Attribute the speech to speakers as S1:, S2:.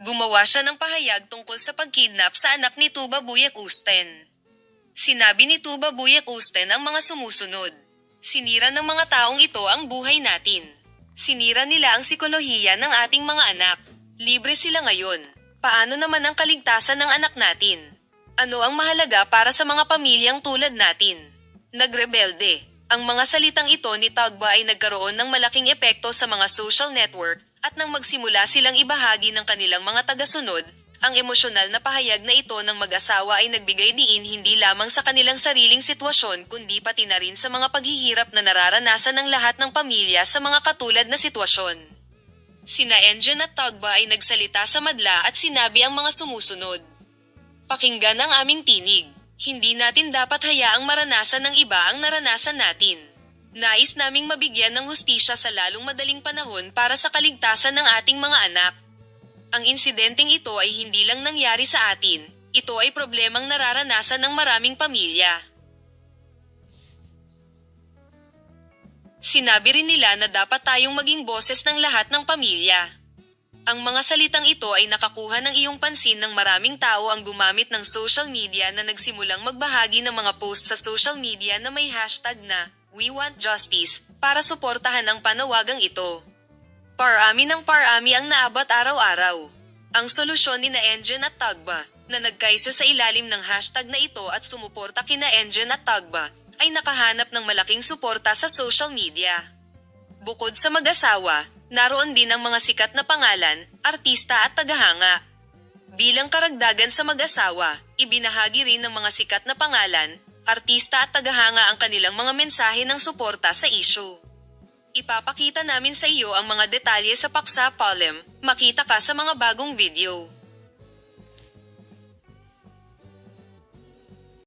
S1: Gumawa siya ng pahayag tungkol sa pagkidnap sa anak ni Tuba Buyak Usten. Sinabi ni Tuba Buyak Usten ang mga sumusunod. Sinira ng mga taong ito ang buhay natin. Sinira nila ang psikolohiya ng ating mga anak. Libre sila ngayon. Paano naman ang kaligtasan ng anak natin? Ano ang mahalaga para sa mga pamilyang tulad natin? Nagrebelde. Ang mga salitang ito ni Tagba ay nagkaroon ng malaking epekto sa mga social network at nang magsimula silang ibahagi ng kanilang mga tagasunod, ang emosyonal na pahayag na ito ng mag-asawa ay nagbigay diin hindi lamang sa kanilang sariling sitwasyon kundi pati na rin sa mga paghihirap na nararanasan ng lahat ng pamilya sa mga katulad na sitwasyon. Sina Engine at Tagba ay nagsalita sa madla at sinabi ang mga sumusunod. Pakinggan ang aming tinig. Hindi natin dapat hayaang maranasan ng iba ang naranasan natin. Nais naming mabigyan ng hustisya sa lalong madaling panahon para sa kaligtasan ng ating mga anak. Ang insidenteng ito ay hindi lang nangyari sa atin, ito ay problemang nararanasan ng maraming pamilya. Sinabi rin nila na dapat tayong maging boses ng lahat ng pamilya. Ang mga salitang ito ay nakakuha ng iyong pansin ng maraming tao ang gumamit ng social media na nagsimulang magbahagi ng mga post sa social media na may hashtag na We Want Justice para suportahan ang panawagang ito. Parami ng parami ang naabot araw-araw. Ang solusyon ni na Engine at Tagba na nagkaisa sa ilalim ng hashtag na ito at sumuporta kina Engine at Tagba ay nakahanap ng malaking suporta sa social media. Bukod sa mag-asawa, naroon din ang mga sikat na pangalan, artista at tagahanga. Bilang karagdagan sa mag-asawa, ibinahagi rin ng mga sikat na pangalan, artista at tagahanga ang kanilang mga mensahe ng suporta sa issue. Ipapakita namin sa iyo ang mga detalye sa paksa Palem, makita ka sa mga bagong video.